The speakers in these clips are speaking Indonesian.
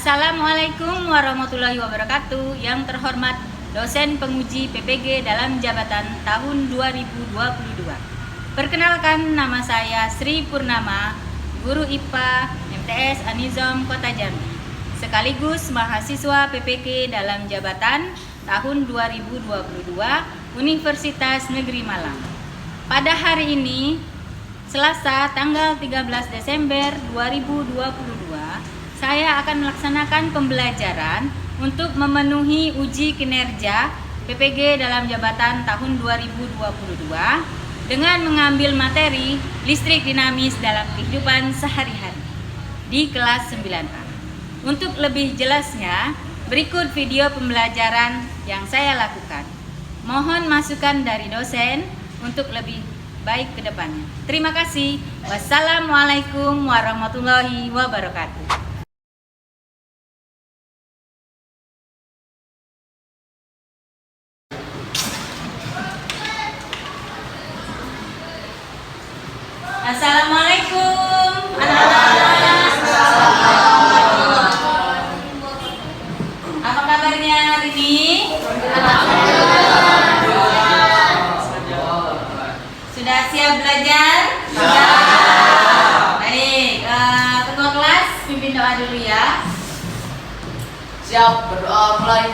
Assalamualaikum warahmatullahi wabarakatuh. Yang terhormat dosen penguji PPG dalam jabatan tahun 2022. Perkenalkan, nama saya Sri Purnama, guru IPA MTS An-Nizam Kota Jambi, sekaligus mahasiswa PPG dalam jabatan tahun 2022 Universitas Negeri Malang. Pada hari ini, Selasa tanggal 13 Desember 2022, saya akan melaksanakan pembelajaran untuk memenuhi uji kinerja PPG dalam jabatan tahun 2022 dengan mengambil materi listrik dinamis dalam kehidupan sehari-hari di kelas 9A. Untuk lebih jelasnya, berikut video pembelajaran yang saya lakukan. Mohon masukan dari dosen untuk lebih baik ke depannya. Terima kasih. Wassalamualaikum warahmatullahi wabarakatuh. Assalamualaikum anak-anak. Apa kabarnya hari ini? Sudah siap belajar? Baik, ketua kelas pimpin doa dulu ya. Siap, berdoa mulai.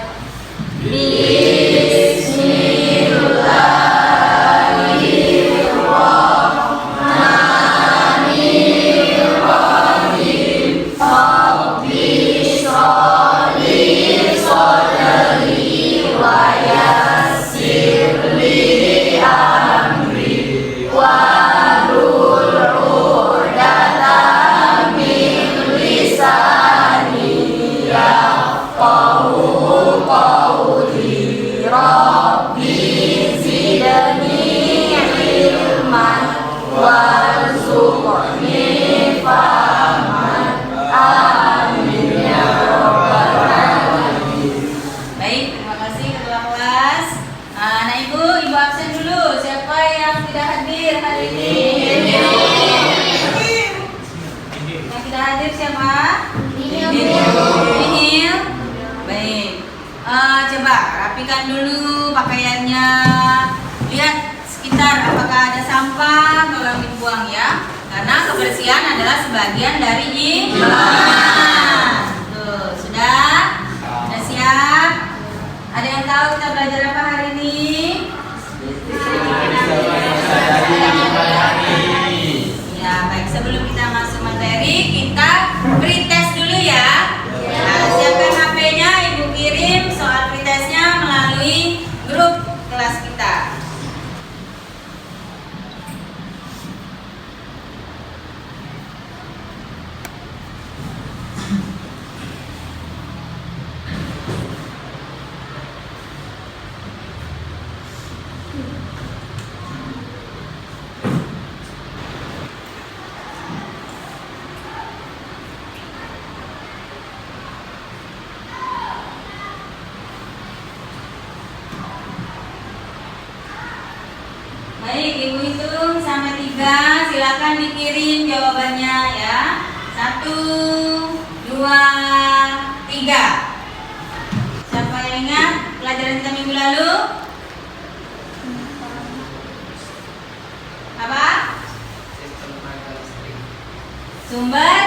Coba rapikan dulu pakaiannya. Lihat sekitar apakah ada sampah, tolong dibuang ya. Karena kebersihan adalah sebagian dari iman. Tuh, sudah siap? Ada yang tahu kita belajar apa hari ini? Ya, baik. Sebelum kita masuk materi, kita pretest dulu ya. Nah, siapkan HP-nya, Ibu kirim soal pretestnya melalui grup kelas kita. Baik, Ibu hitung sampai 3. Silakan dikirim jawabannya ya. 1, 2, 3. Siapa yang ingat pelajaran kita minggu lalu? Apa? Sumber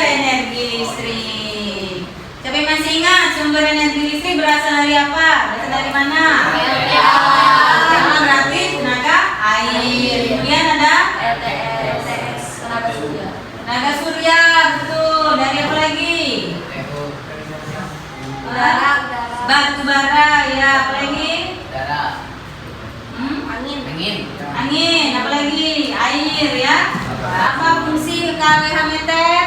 energi listrik. Siapa yang masih ingat sumber energi listrik berasal dari apa? Berasal dari mana? Berarti tenaga air. Kemudian ada tenaga surya, betul. Dari apa lagi? Batu bara, ya. Apa lagi? Angin. Apa lagi? Air, ya. Apa fungsi kWh meter?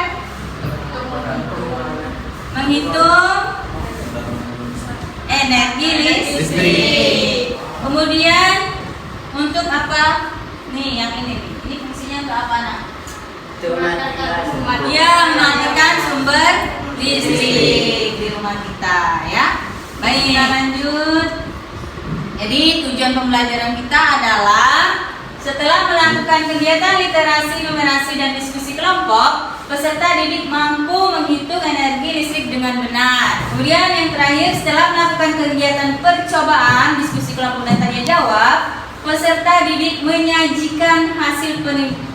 Menghitung energi listrik. Kemudian untuk apa? Nih yang ini fungsinya untuk apa nak? Dia mematikan sumber listrik di rumah kita ya. Baik, kita lanjut. Jadi tujuan pembelajaran kita adalah Setelah melakukan kegiatan literasi, numerasi, dan diskusi kelompok, peserta didik mampu menghitung energi listrik dengan benar. Kemudian yang terakhir, setelah melakukan kegiatan percobaan, diskusi kelompok dan tanya jawab, peserta didik menyajikan hasil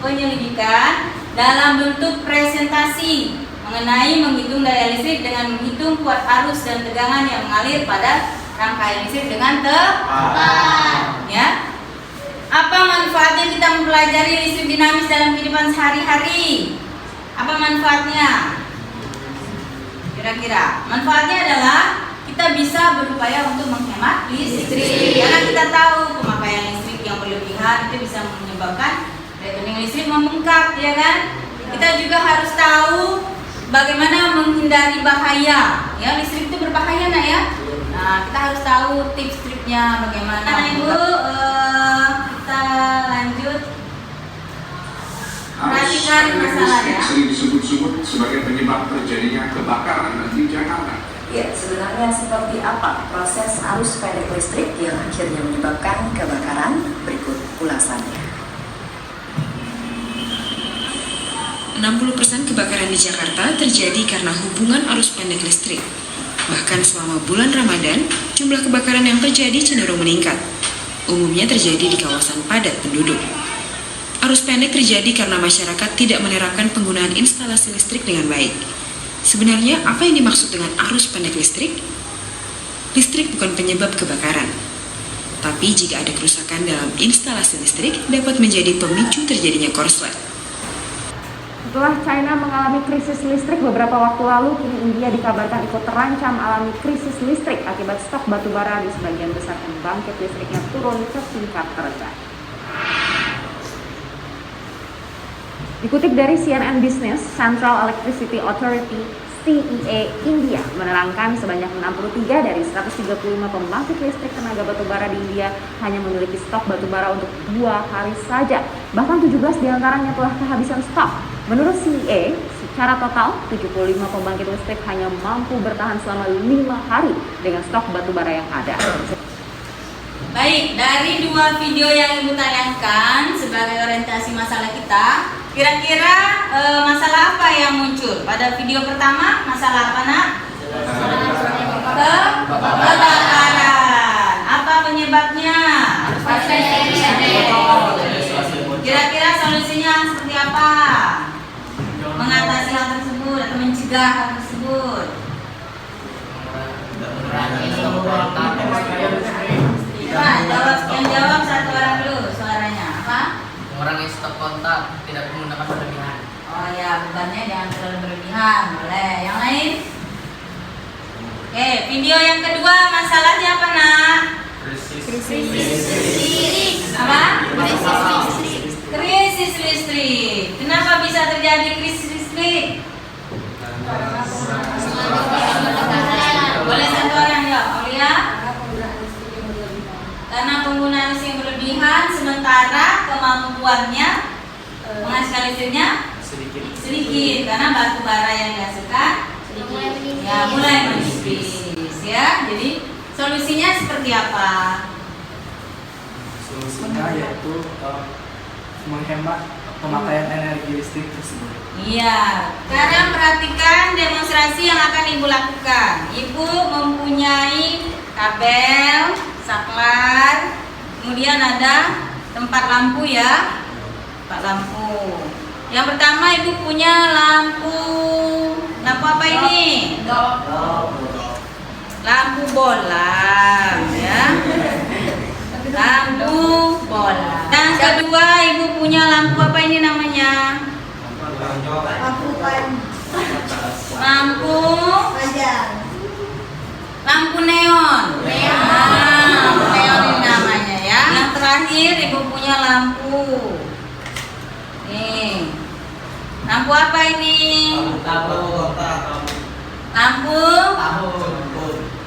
penyelidikan dalam bentuk presentasi mengenai menghitung daya listrik dengan menghitung kuat arus dan tegangan yang mengalir pada rangkaian listrik dengan tepat. Ya. Apa manfaatnya kita mempelajari listrik dinamis dalam kehidupan sehari-hari? Apa manfaatnya? Kira-kira manfaatnya adalah kita bisa berupaya untuk menghemat listrik. Karena kita tahu pemakaian listrik yang berlebihan itu bisa menyebabkan rekening listrik membengkak, ya kan? Kita juga harus tahu bagaimana menghindari bahaya. Ya, listrik itu berbahaya, nak ya. Nah, kita harus tahu tips triknya bagaimana. Nah, Ibu, kita lanjut. Perhatikan masalahnya. Sering disebut-sebut sebagai penyebab terjadinya kebakaran di Jakarta. Ya, sebenarnya seperti apa proses arus pendek listrik yang akhirnya menyebabkan kebakaran? Berikut ulasannya. 60% kebakaran di Jakarta terjadi karena hubungan arus pendek listrik. Bahkan selama bulan Ramadan, jumlah kebakaran yang terjadi cenderung meningkat. Umumnya terjadi di kawasan padat penduduk. Arus pendek terjadi karena masyarakat tidak menerapkan penggunaan instalasi listrik dengan baik. Sebenarnya apa yang dimaksud dengan arus pendek listrik? Listrik bukan penyebab kebakaran. Tapi jika ada kerusakan dalam instalasi listrik dapat menjadi pemicu terjadinya korslet. Setelah China mengalami krisis listrik beberapa waktu lalu, kini India dikabarkan ikut terancam alami krisis listrik akibat stok batubara di sebagian besar pembangkit listriknya turun ke tingkat terendah. Dikutip dari CNN Business, Central Electricity Authority CEA India menerangkan sebanyak 63 dari 135 pembangkit listrik tenaga batubara di India hanya memiliki stok batubara untuk 2 hari saja. Bahkan 17 diantaranya telah kehabisan stok. Menurut CEA, secara total 75 pembangkit listrik hanya mampu bertahan selama 5 hari dengan stok batubara yang ada. Baik, dari 2 video yang Ibu tayangkan sebagai orientasi masalah kita, kira-kira masalah apa yang muncul? Pada video pertama, masalah apa, Nak? Kebakaran. Apa penyebabnya? Kira-kira solusinya seperti apa? Mengatasi hal tersebut atau mencegah hal tersebut? Yang jawab satu orang dulu suaranya. Apa? Mengurangi stok kontak, tidak menggunakan berlebihan. Oh ya, bebannya jangan terlalu berlebihan. Boleh. Yang lain? Oke, video yang kedua masalahnya apa, Nak? Krisis. Apa? Krisis listrik. Kenapa bisa terjadi krisis listrik? Boleh satu orang ya, Aulia? Karena penggunaan listrik yang berlebihan, sementara kemampuannya menghasilkan listriknya sedikit. Karena batu bara yang dihasilkan sedikit. Ya, mulai menipis. Ya, jadi solusinya seperti apa? Solusinya yaitu menghemat pemakaian energi listrik tersebut. Iya, sekarang perhatikan demonstrasi yang akan Ibu lakukan. Ibu mempunyai kabel, saklar, kemudian ada tempat lampu ya, tempat lampu. Yang pertama Ibu punya lampu apa ini? Lampu bola, ya. Lampu bola. Yang kedua Ibu punya lampu apa ini namanya? Lampu neon. Lampu neon ini namanya ya. Yang terakhir Ibu punya lampu. Nih. Lampu apa ini?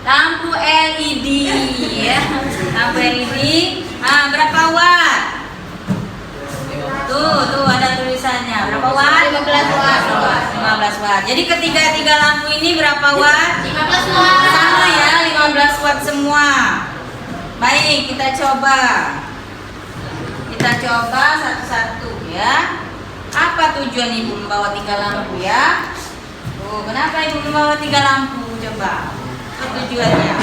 Lampu LED ya. Lampu LED. Berapa watt? Tuh ada tulisannya. Berapa watt? 15 watt. Jadi ketiga lampu ini berapa watt? 15 watt. Sama ya, 15 watt semua. Baik, kita coba Kita coba satu-satu ya. Apa tujuan ibu membawa 3 lampu ya? Oh, kenapa ibu membawa 3 lampu? Coba. Apa tujuannya?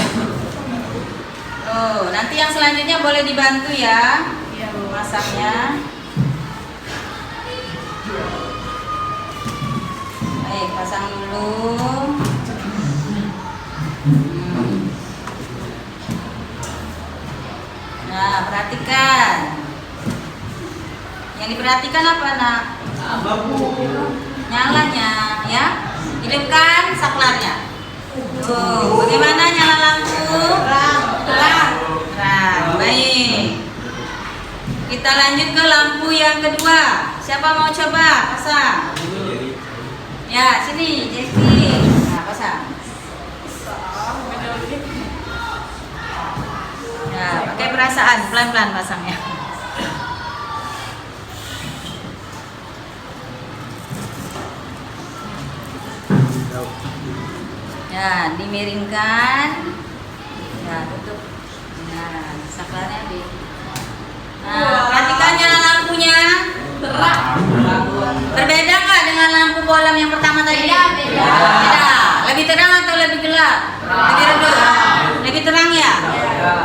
Oh, nanti yang selanjutnya boleh dibantu ya. Masaknya. Baik, pasang dulu. Nah, perhatikan. Yang diperhatikan apa, Nak? Nyalanya, ya. Hidupkan saklarnya. Tuh, bagaimana nyala lampu? Terang. Baik. Kita lanjut ke lampu yang kedua. Siapa mau coba pasang? Ya, sini, Jeffy. Nah, pasang. Ya, pakai perasaan, pelan-pelan pasangnya. Ya, dimiringkan. Ya, tutup. Nah, saklarnya di. Nah, perhatikan nyala lampunya. Terang. Berbeda nggak dengan lampu bolam yang pertama tadi? Beda. Lebih terang atau lebih gelap? Lebih redup. Lebih terang ya?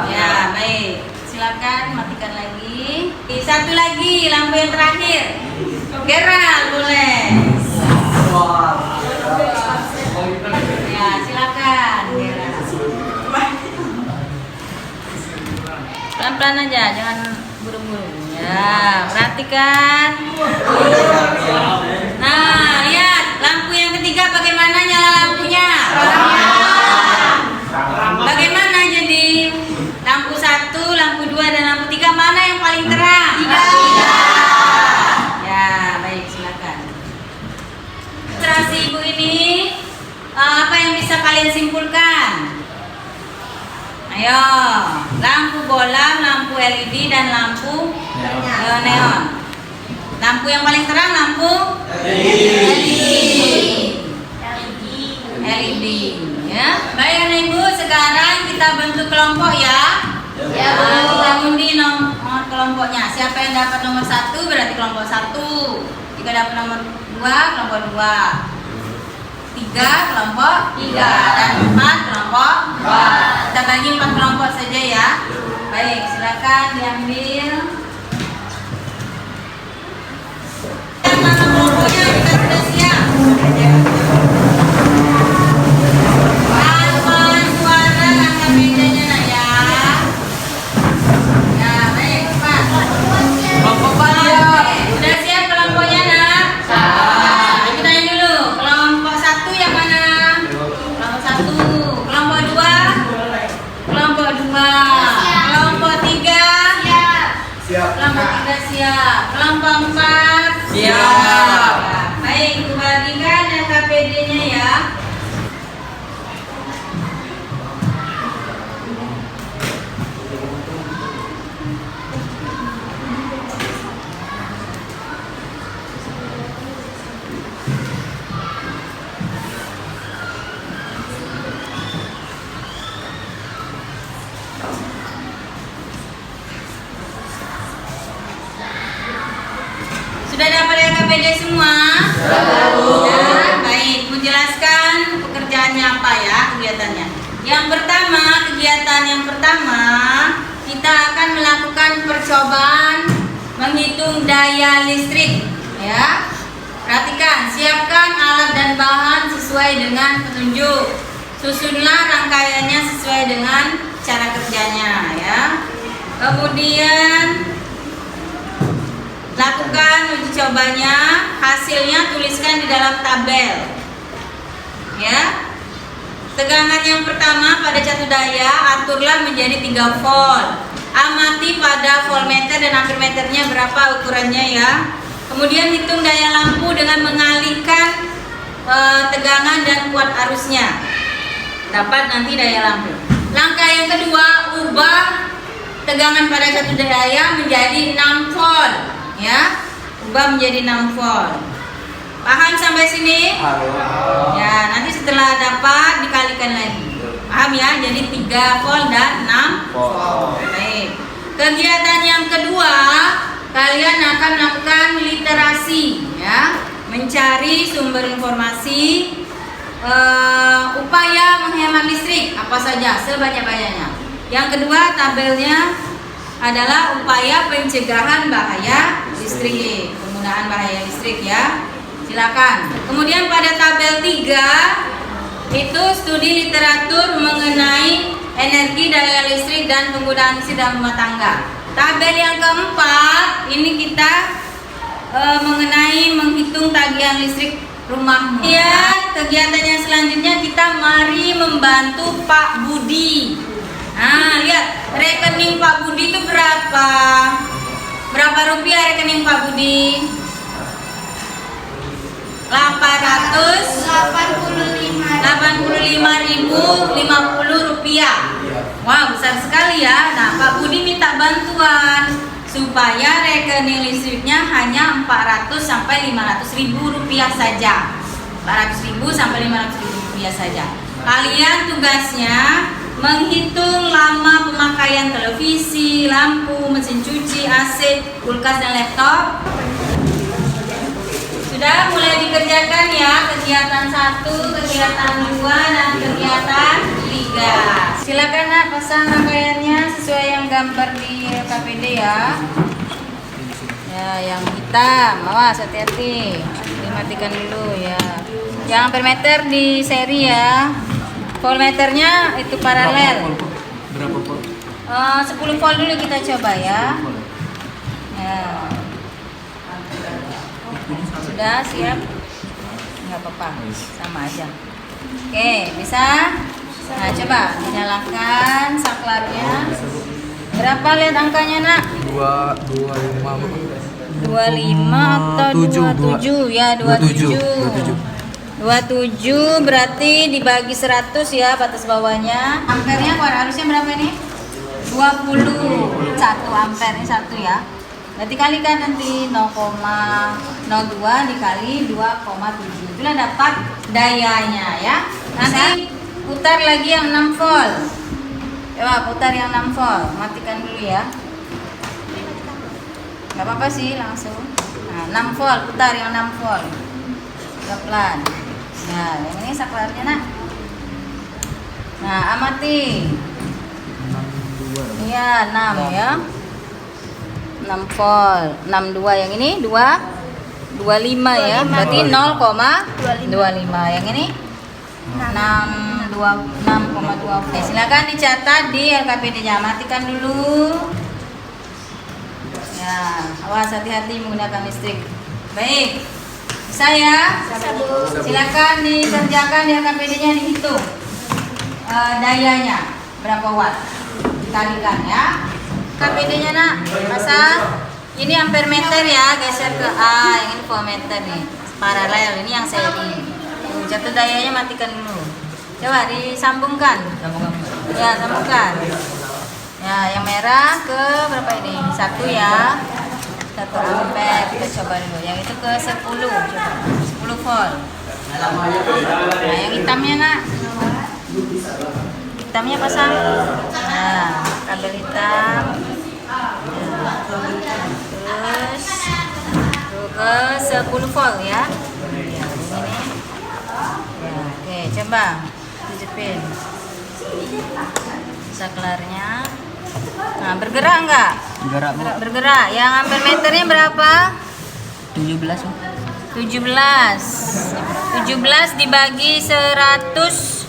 Ya, baik. Silakan matikan lagi. Satu lagi, lampu yang terakhir. Geral boleh. Ya, silakan. Geral. Pelan-pelan aja, jangan buru-buru. Ya, perhatikan. Nah, lihat lampu yang ketiga bagaimana nyala lampunya. Bagaimana jadi lampu 1, lampu 2 dan lampu 3 mana yang paling terang? 3. Ya, baik, silakan. Ilustrasi ibu ini apa yang bisa kalian simpulkan? Ayo, lampu bolam, lampu LED dan lampu neon. Lampu yang paling terang lampu LED. Ya, baik anak ibu. Sekarang kita bentuk kelompok ya. Ya, kita undi nomor kelompoknya. Siapa yang dapat nomor 1 berarti kelompok 1. Jika dapat nomor 2 kelompok 2. 3 kelompok 3 dan 4 kelompok 4. Kita bagi 4 kelompok saja ya. Baik, silakan diambil. Mana kelompoknya kita sudah siap. Tanpa suara angka bedanya nak ya. Ya, baik, cepat. Kelompok balik. Sudah siap kelompoknya nak? Kita tanya dulu. Kelompok 1 yang mana? Kelompok 1. Kelompok 2? Kelompok 2. Kelompok 3? Siap. Kelompok 3 siap. Kelompok 4? Siap. Baik, bagikan KPD-nya ya. Sudah dapat KPD semua? Sudah. Baik, menjelaskan pekerjaannya apa ya, kegiatannya. Kegiatan yang pertama, kita akan melakukan percobaan menghitung daya listrik, ya. Perhatikan, siapkan alat dan bahan sesuai dengan petunjuk. Susunlah rangkaiannya sesuai dengan cara kerjanya, ya. Kemudian lakukan uji cobanya, hasilnya tuliskan di dalam tabel. Ya. Tegangan yang pertama pada catu daya aturlah menjadi 3 volt. Amati pada voltmeter dan ampermeternya berapa ukurannya ya. Kemudian hitung daya lampu dengan mengalihkan tegangan dan kuat arusnya. Dapat nanti daya lampu. Langkah yang kedua, ubah tegangan pada catu daya menjadi 6 volt. Ya, ubah menjadi 6 volt. Paham sampai sini? Ya, nanti setelah dapat dikalikan lagi. Paham ya? Jadi 3 volt dan 6 volt. Baik. Kegiatan yang kedua, kalian akan melakukan literasi ya, mencari sumber informasi, upaya menghemat listrik apa saja sebanyak-banyaknya. Yang kedua, tabelnya adalah upaya pencegahan bahaya listrik, penggunaan bahaya listrik ya. Silakan. Kemudian pada tabel 3 itu studi literatur mengenai energi, daya listrik dan penggunaan listrik dalam rumah tangga. Tabel yang keempat ini kita mengenai menghitung tagihan listrik rumahmu. Ya, kegiatan yang selanjutnya kita mari membantu Pak Budi. Nah, lihat rekening Pak Budi itu berapa? Berapa rupiah rekening Pak Budi? 85.050 rupiah. Wah, besar sekali ya. Nah, Pak Budi minta bantuan supaya rekening listriknya hanya 400 sampai 500 ribu rupiah saja. 400.000 sampai 500.000 rupiah saja. Kalian tugasnya menghitung lama pemakaian televisi, lampu, mesin cuci, AC, kulkas dan laptop. Sudah mulai dikerjakan ya kegiatan 1, kegiatan 2 dan kegiatan 3. Silakan Nak pasang rangkaiannya sesuai yang gambar di KPD ya. Ya, yang hitam, awas hati-hati. Dimatikan dulu ya. Yang per meter di seri ya. Voltmeternya itu paralel. Berapa volt? 10 volt dulu kita coba ya. Ya. Sudah siap? Nggak apa-apa, sama aja. Oke, bisa? Nah, coba dinyalakan saklarnya. Berapa lihat angkanya, Nak? 25 atau 27? Ya, 27. 27 berarti dibagi 100 ya batas bawahnya. Ampernya harusnya berapa ini? 21 ampere ini 1 ya. Berarti kalikan nanti 0,02 dikali 2,7. Itulah dapat dayanya ya. Nanti putar lagi yang 6 volt. Coba putar yang 6 volt. Matikan dulu ya. Gak apa-apa sih langsung. Nah, 6 volt, putar yang 6 volt. Pelan. Nah, yang ini saklarnya Nak. Nah, amati. Iya, 6 ya. 6 volt, 62 yang ini 25 ya. Berarti 0,25. Yang ini 6,2. Oke, silakan dicatat di LKPD-nya. Matikan dulu. Ya, awas hati-hati menggunakan listrik. Baik. Bisa ya? Silakan dikerjakan di LKPD-nya, dihitung dayanya berapa watt. Dikalikan ya. KPD-nya Nak, pasang. Ini ampere meter ya, geser ke A. Yang ini voltmeter nih, paralel. Ini yang seri. Jatuh dayanya matikan dulu. Coba disambungkan. Ya, sambungkan. Ya, yang merah ke berapa ini? 1 ya. 1 ampere. Kita coba dulu. Yang itu ke 10. Coba. 10 volt. Nah, yang hitamnya Nak. Hitamnya pasang. Nah, kabel hitam. Nah, terus ke 10 volt ya. Ya, ini. Ya, oke, coba dijepit saklarnya. Nah, bergerak enggak? Bergerak. Yang ampere meternya berapa? 17. 17 dibagi 100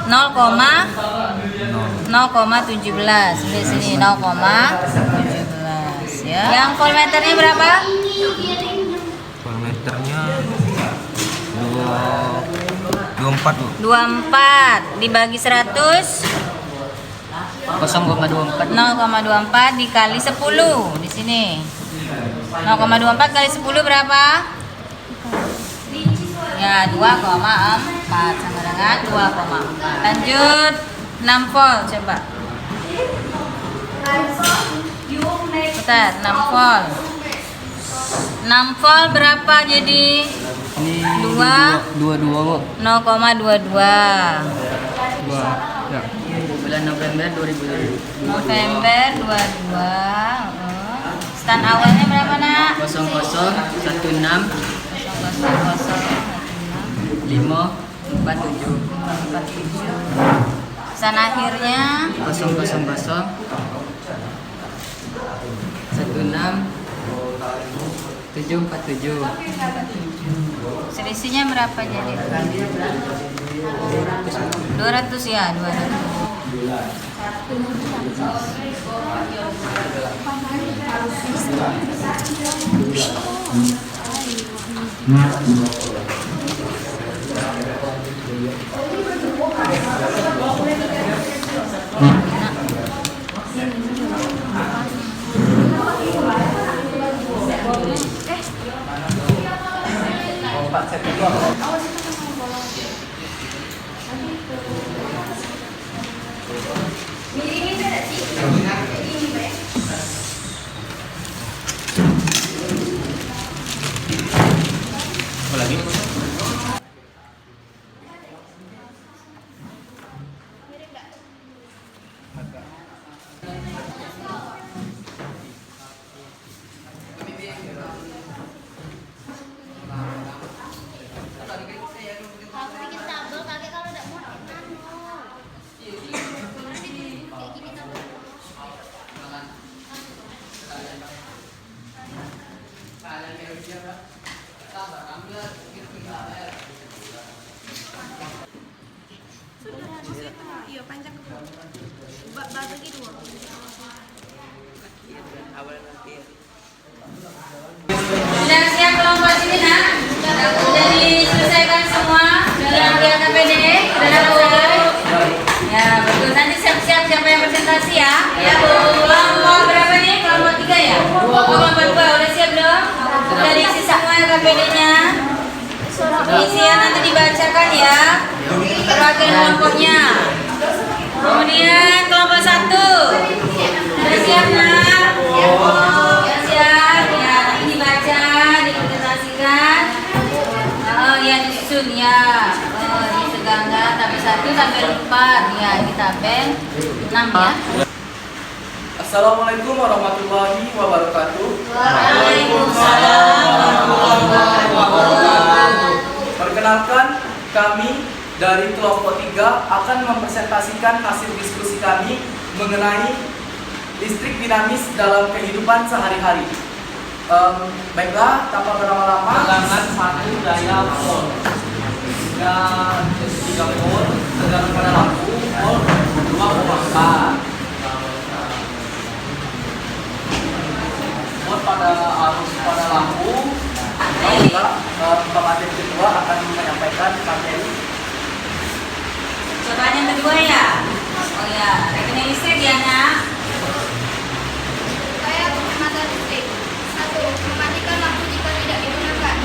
0,17. Di sini 0,17 ya. Yang voltmeternya berapa? Voltmeternya 24 Bu. 24 dibagi 100 0,24 dikali 10 di sini. 0,24 kali 10 berapa? Ya, 2,4 sama dengan 2,4. Lanjut 6 volt coba. Bentar, 6 volt. 6 volt berapa jadi? Ini 0,22. Ya. bulan November 2022. November 22. Stan awalnya berapa nak? 0016 547 Stan akhirnya 000 16 747. selisihnya berapa jadi? 200 ya, 200. Sudah siap kelompok sini nak? Sudah diselesaikan semua yang dia KPD? Sudah dapat? Ya bagus, nanti siap-siap siapa yang presentasi ya. Ya Bu, kelompok berapa nih? Kelompok 3 ya? Kelompok 2, udah siap dong? Sudah diisi semua KPD-nya? Isian nanti dibacakan ya. Perwakilan kelompoknya. Kemudian kelompok 1. Sudah siap nak? Ya siap, ya nanti dibaca, dipresentasikan. Oh ya disusun ya. Oh ini segangga tabel 1 sampai 4 ya, ini tabel 6 ya. Assalamualaikum warahmatullahi wabarakatuh. Waalaikumsalam warahmatullahi wabarakatuh. Perkenalkan, kami dari kelompok 3 akan mempresentasikan hasil diskusi kami mengenai listrik dinamis dalam kehidupan sehari-hari. Baiklah, tanpa berlama-lama, Bilangan 1 daya volt 3 volt, sedangkan pada lampu volt 2,4 volt pada arus pada lampu. baiklah, pemateri kedua akan menyampaikan materi. Cobaan yang kedua ya. Oh ya, rekening listrik ya nak. Upaya penghematan listrik. 1. Mematikan lampu jika tidak digunakan.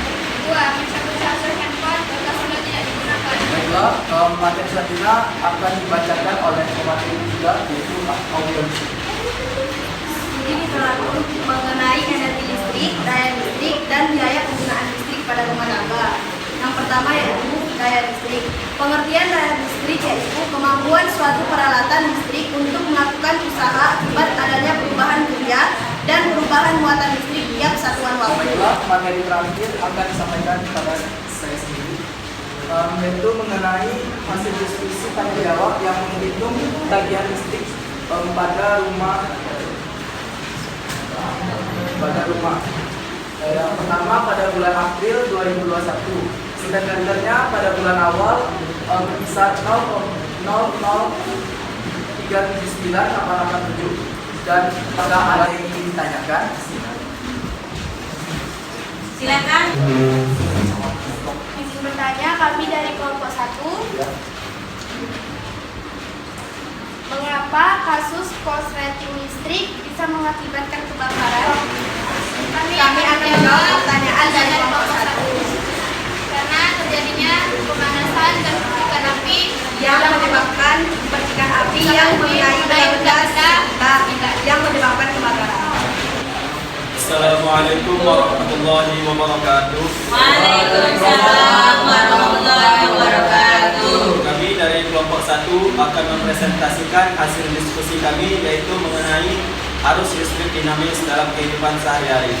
2. Mencabut charger handphone jika sudah tidak digunakan. Baiklah, materi selanjutnya akan dibacakan oleh pemateri ketiga, yaitu audio. Ini berlaku mengenai energi listrik, daya listrik, dan biaya penggunaan listrik pada rumah tangga. Yang pertama yaitu daya listrik. Pengertian daya listrik yaitu kemampuan suatu peralatan listrik untuk melakukan usaha akibat adanya perubahan kerja dan perubahan muatan listrik tiap satuan waktu. Baiklah, materi terakhir akan disampaikan kepada saya sendiri, yaitu mengenai hasil diskusi tanya jawab yang menghitung tagihan listrik pada rumah. Yang pertama pada bulan April 2021, sedangkannya pada bulan awal berkisar 0,0379887 dan pada ada yang ingin ditanyakan. Silakan. Izin bertanya, kami dari kelompok 1. Mengapa kasus korsleting listrik bisa mengakibatkan kebakaran? Kami akan menjawab pertanyaan dari kelompok 1. Karena terjadinya pemanasan dan percikan api yang menyebabkan percikan api yang mengenai gas yang menyebabkan kebakaran. Assalamualaikum warahmatullahi wabarakatuh. Waalaikumsalam warahmatullahi wabarakatuh. Kami dari kelompok 1 akan mempresentasikan hasil diskusi kami, yaitu mengenai arus listrik dinamis dalam kehidupan sehari-hari.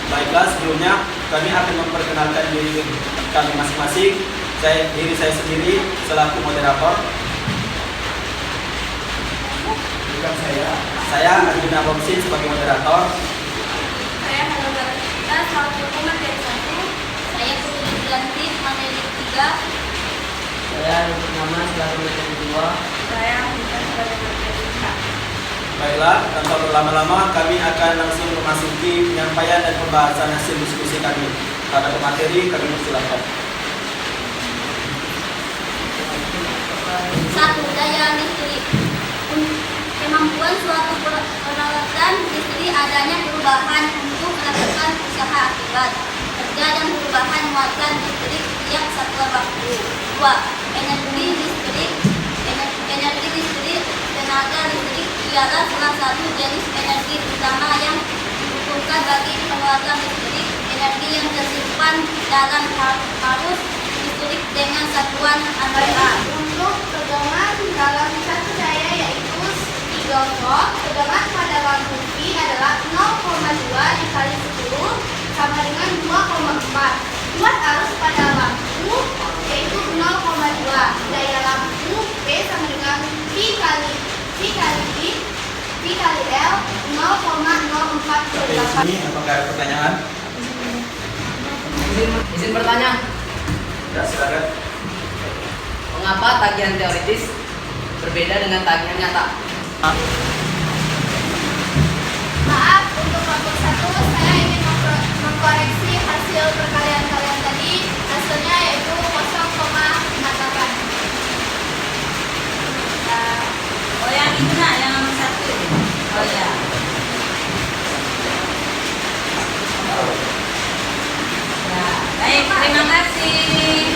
Baiklah, sebelumnya kami akan memperkenalkan diri kami masing-masing. Diri saya sendiri selaku moderator. Bukan saya Arjuna Bomsin sebagai moderator. Saya Hanogara Kita selaku materi 1. Saya Putri Ganti materi 3. Saya Nama selaku materi 2. Saya Bukan sebagai materi 4. Baiklah, tanpa berlama-lama kami akan langsung memasuki penyampaian dan pembahasan hasil diskusi kami. Pada pemateri kami persilakan. 1. Daya listrik. Kemampuan suatu peralatan listrik adanya perubahan untuk melakukan usaha akibat kerja dan perubahan muatan listrik tiap satuan waktu. 2. Energi listrik. Tenaga listrik ialah salah satu jenis energi utama yang dibutuhkan bagi pengeluaran listrik. Energi yang tersimpan dalam arus listrik dengan satuan ampere. Untuk tegangan dalam satu daya yaitu 3 volt, tegangan pada lampu V adalah 0,2 dikali 10 sama dengan 2,4. Buat arus pada lampu yaitu 0,2. Daya lampu P sama dengan V kali L 0,04. Ini apakah ada pertanyaan? Izin bertanya. Ya, silakan. Mengapa tagihan teoritis berbeda dengan tagihan nyata? Maaf, untuk kelompok 1 saya ingin mengkoreksi hasil perkalian kalian tadi. Hasilnya yaitu 0,58. Oh yang itu nak, yang nomor 1. Oh ya. Ya, baik, terima kasih.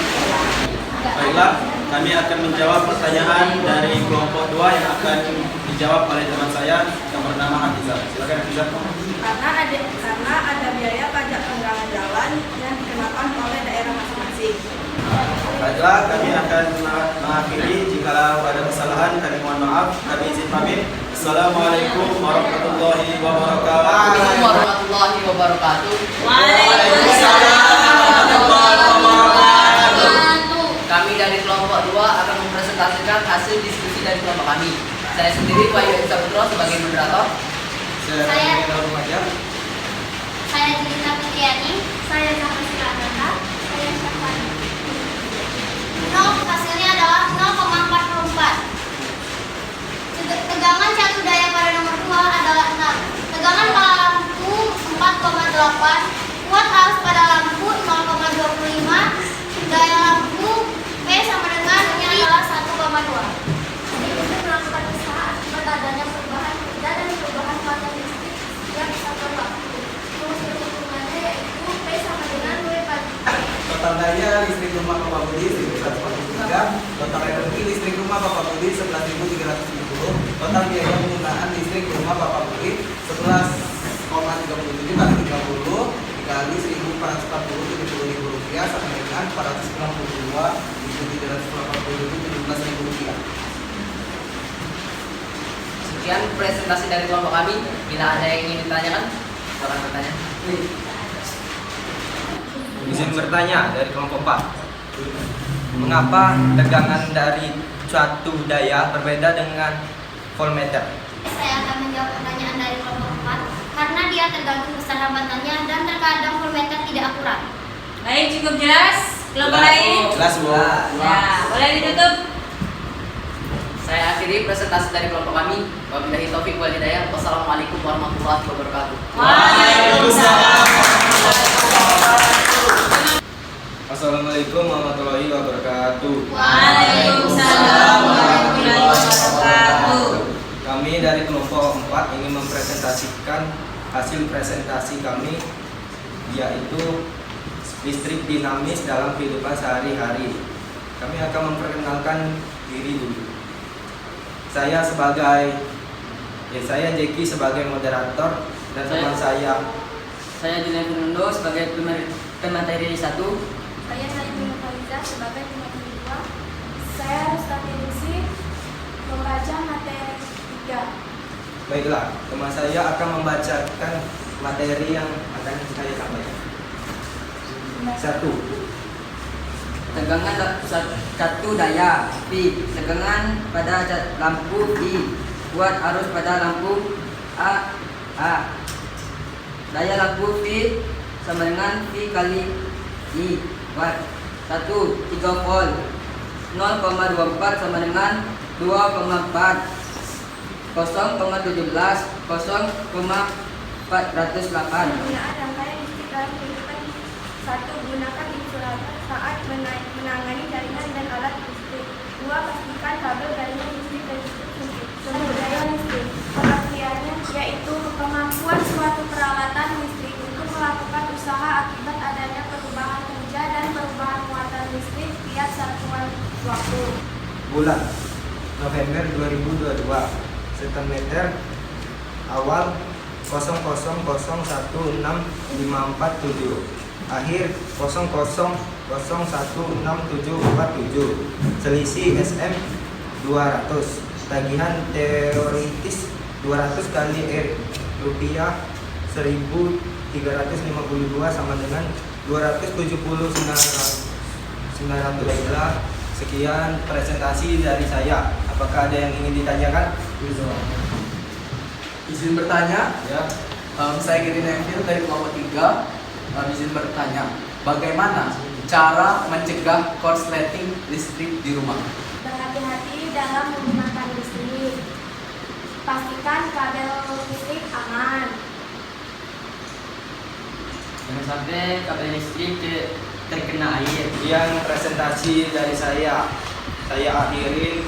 Baiklah, kami akan menjawab pertanyaan dari kelompok 2 yang akan dijawab oleh teman saya yang bernama Hafizah. Silakan Hafizah. Karena ada biaya pajak penggangan jalan yang dikenakan oleh daerah masing-masing. Baiklah, kami akan mengakhiri. Jika ada kesalahan, kami mohon maaf. Kami izin pamit. Assalamualaikum warahmatullahi wabarakatuh. Assalamualaikum warahmatullahi wabarakatuh. Waalaikumsalam warahmatullahi wabarakatuh. Kami dari kelompok 2 akan mempresentasikan hasil diskusi dari kelompok kami. Saya sendiri Wahyu Sabutro sebagai moderator. Saya Jelina Fitriani. Saya Zahra Silananda. Saya Syafani. Hasilnya adalah 0,44. Tegangan satu daya pada nomor 2 adalah 6. Tegangan pada lampu 4,8. Kuat arus pada lampu 0,25. Daya lampu P sama dengan ini adalah 1,2. Ini melakukan usaha akibat adanya perubahan kerja dan perubahan muatan listrik setiap satuan waktu. Rumus perhitungannya yaitu P sama dengan W pagi. Total daya listrik rumah Bapak Budi 1143, total energi listrik rumah Bapak Budi 11.370, total biaya penggunaan listrik rumah Bapak Budi 11,37 kali 30 dikali 1.440 rupiah sama dengan 462.380 rupiah. Sekian presentasi dari kelompok kami. Bila ada yang ingin ditanyakan, silakan bertanya. Izin bertanya dari kelompok 4. Mengapa tegangan dari suatu daya berbeda dengan voltmeter? Saya akan menjawab pertanyaan dari kelompok 4 karena dia tergantung besar hambatannya dan terkadang voltmeter tidak akurat. Baik, cukup jelas. Kelompok lain? Jelas, Bu. Ya, boleh ditutup. Saya akhiri presentasi dari kelompok kami. Wabillahi taufik wal hidayah. Wassalamualaikum warahmatullahi wabarakatuh. Waalaikumsalam. Assalamualaikum warahmatullahi wabarakatuh. Waalaikumsalam warahmatullahi wabarakatuh. Kami dari kelompok 4 ingin mempresentasikan hasil presentasi kami, yaitu listrik dinamis dalam kehidupan sehari-hari. Kami akan memperkenalkan diri dulu. Saya Jeki sebagai moderator dan teman saya Julian Fernando sebagai pemateri 1. Saya Sayyidina Faiza sebagai pemateri 2. Saya Rustami Rizky membaca materi 3. Baiklah, teman saya akan membacakan materi yang akan saya sampaikan. 1. Tegangan satu daya V. Tegangan pada lampu I. Buat arus pada lampu A. Daya lampu V sama dengan V kali I. Watt. 1. 3 volt. 0,24 sama dengan 2,4. 0,17. 0,408. Penggunaan rangkaian listrik dalam kehidupan. 1. Gunakan insulator saat menangani jaringan dan alat listrik. 2. Pastikan kabel jaringan listrik dan sumber daya listrik. Pengertiannya yaitu kemampuan suatu peralatan listrik untuk melakukan usaha akibat adanya perubahan kerja dan perubahan muatan listrik tiap satuan waktu. Bulan November 2022. Sentimeter awal 00016547. Akhir 00016747. Selisih SM 200. Tagihan teoritis 200 kali rupiah 1352 sama dengan 270.900. Baiklah, sekian presentasi dari saya. Apakah ada yang ingin ditanyakan? Izin bertanya? Ya. Saya Giri Neville dari kelompok 3. Izin bertanya, bagaimana cara mencegah korsleting listrik di rumah? Berhati-hati dalam menggunakan listrik. Pastikan kabel listrik aman. Jangan sampai kabel listrik terkena air. Yang presentasi dari saya akhirin.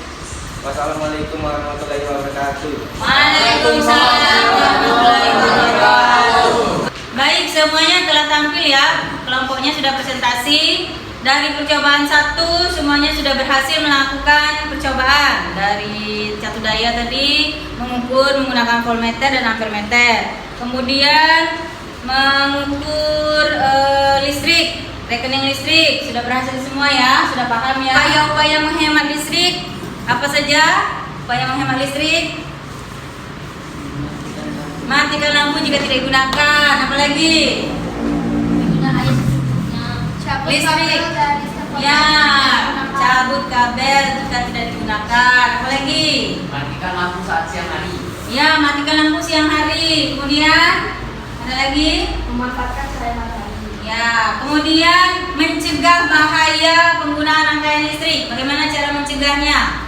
Wassalamualaikum warahmatullahi wabarakatuh. Waalaikumsalam warahmatullahi wabarakatuh. Baik, semuanya telah tampil ya. Kelompoknya sudah presentasi. Dari percobaan 1 semuanya sudah berhasil melakukan percobaan. Dari satu daya tadi mengukur menggunakan voltmeter dan ampermeter. Kemudian mengukur listrik, rekening listrik sudah berhasil semua ya, sudah paham ya. Upaya menghemat listrik apa saja? Upaya menghemat listrik: matikan lampu jika tidak digunakan. Apalagi? Listrik. Ya, cabut kabel jika tidak digunakan. Apalagi? Matikan lampu saat siang hari. Ya, matikan lampu siang hari. Kemudian ada lagi? Memanfaatkan cahaya matahari. Ya, kemudian mencegah bahaya penggunaan rangkaian listrik. Bagaimana cara mencegahnya?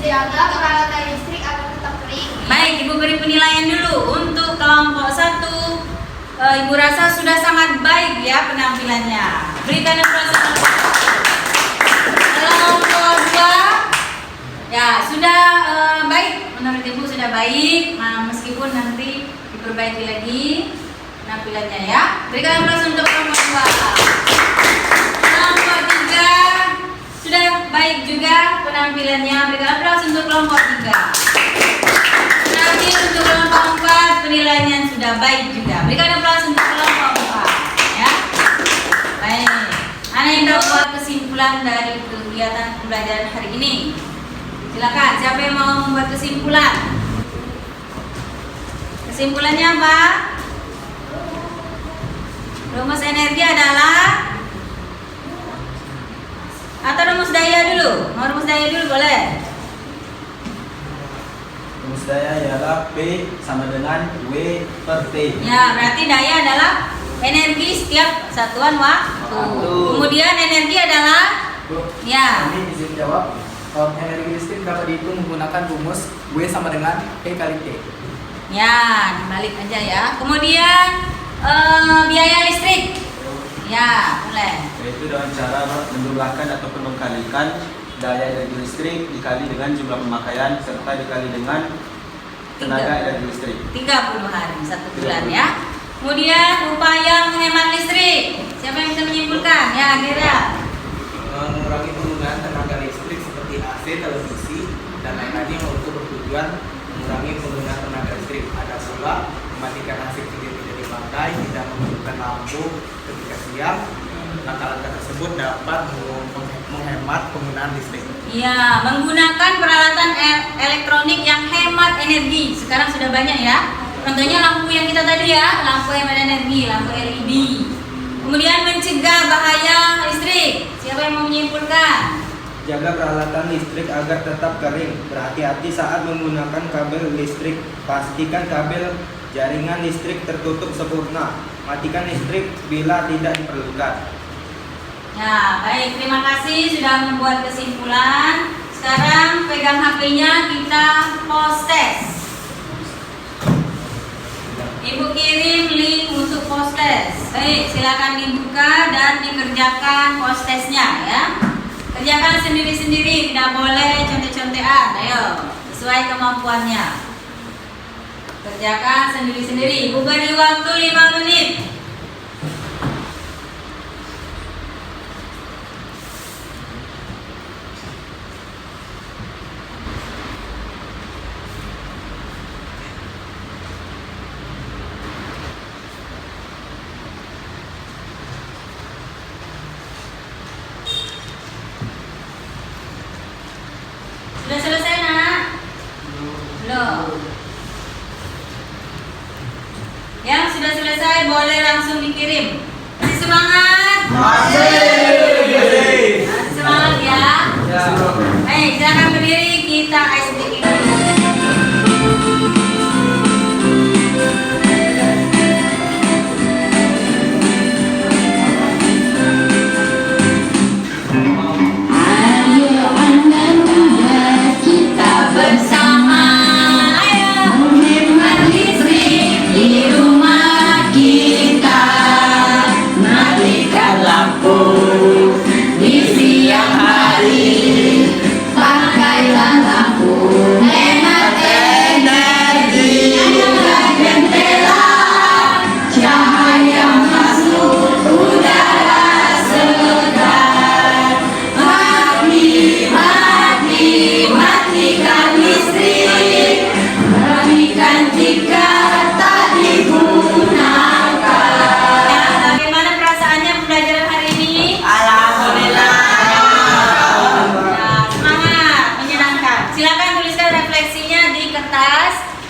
Jaga peralatan listrik agar tetap kering. Baik, Ibu beri penilaian dulu. Untuk kelompok 1, Ibu rasa sudah sangat baik ya penampilannya. Berikan aplaus. Kelompok 2, ya sudah baik. Menurut Ibu sudah baik, meskipun nanti diperbaiki lagi penampilannya ya. Berikan aplaus untuk kelompok 2. Kelompok 3 sudah baik juga penampilannya. Berikan aplaus untuk kelompok 3. Terakhir untuk kelompok 4 penilaiannya sudah baik juga. Berikan aplaus untuk kelompok 4 ya. Baik. Ana yang buat kesimpulan dari kegiatan pembelajaran hari ini. Silakan, siapa yang mau membuat kesimpulan? Kesimpulannya apa? Rumus energi adalah, atau rumus daya dulu? Mau rumus daya dulu boleh? Rumus daya ialah P sama dengan W per T. Ya, berarti daya adalah energi setiap satuan waktu. Kemudian energi adalah, ya. Kami izin jawab. Energi listrik dapat dihitung menggunakan rumus W sama dengan P kali T. Ya, dibalik aja ya. Kemudian biaya listrik. Ya, boleh. Yaitu dengan cara menjumlahkan ataupun mengkalikan daya energi listrik dikali dengan jumlah pemakaian serta dikali dengan tenaga energi listrik. 30 hari, 1 bulan ya. Kemudian upaya menghemat listrik. Siapa yang bisa menyimpulkan? Ya, kira. Mengurangi penggunaan tenaga listrik seperti AC, televisi, dan lain-lain untuk bertujuan mengurangi penggunaan tenaga listrik. Ada pula mematikan AC jika tidak dipakai, tidak menghidupkan lampu ketika siang. Langkah-langkah tersebut dapat menghemat penggunaan listrik. Ya, menggunakan peralatan elektronik yang hemat Contohnya lampu yang kita tadi ya, lampu hemat energi, lampu LED. Kemudian mencegah bahaya listrik. Siapa yang mau menyimpulkan? Jaga peralatan listrik agar tetap kering. Berhati-hati saat menggunakan kabel listrik. Pastikan kabel jaringan listrik tertutup sempurna. Matikan listrik bila tidak diperlukan. Ya, baik. Terima kasih sudah membuat kesimpulan. Sekarang pegang HP-nya, kita post test. Ibu kirim link untuk post test. Baik, silakan dibuka dan dikerjakan post testnya ya. Kerjakan sendiri-sendiri, tidak boleh contek-contekan. Ayo, sesuai kemampuannya. Kerjakan sendiri-sendiri. Ibu beri waktu 5 menit. Sudah selesai nak? Belum. Yang sudah selesai boleh langsung dikirim. Masih semangat? Masih semangat ya? Baik, silakan berdiri, kita ice breaking dulu.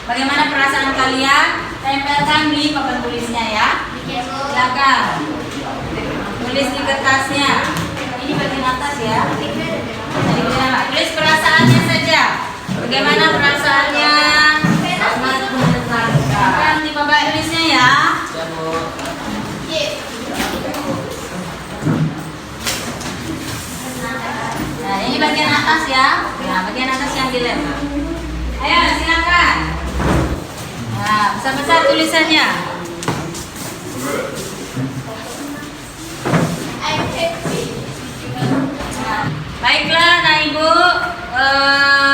Bagaimana perasaan kalian? Tempelkan di papan tulisnya ya. Silakan. Tulis di kertasnya. Ini bagian atas ya. Tulis perasaannya saja. Bagaimana perasaannya? Sangat menyenangkan. Di papan tulisnya ya. Nah, ini bagian atas ya. Nah, bagian atas yang dilem. Ayo silakan. Nah, besar-besar tulisannya. Nah, baiklah, nah Ibu,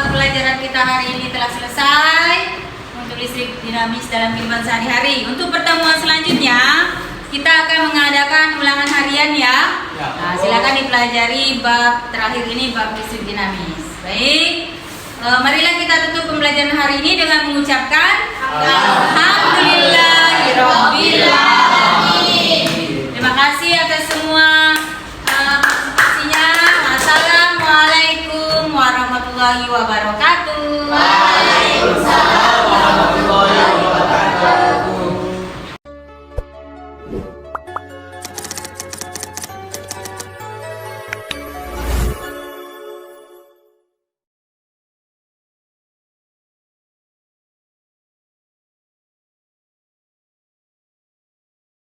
pelajaran kita hari ini telah selesai untuk listrik dinamis dalam kehidupan sehari-hari. Untuk pertemuan selanjutnya, kita akan mengadakan ulangan harian ya. Nah, silakan dipelajari bab terakhir ini, bab listrik dinamis. Baik. Marilah kita tutup pembelajaran hari ini dengan mengucapkan Alhamdulillahirabbil alamin. Terima kasih atas semua partisipasinya. Assalamualaikum warahmatullahi wabarakatuh.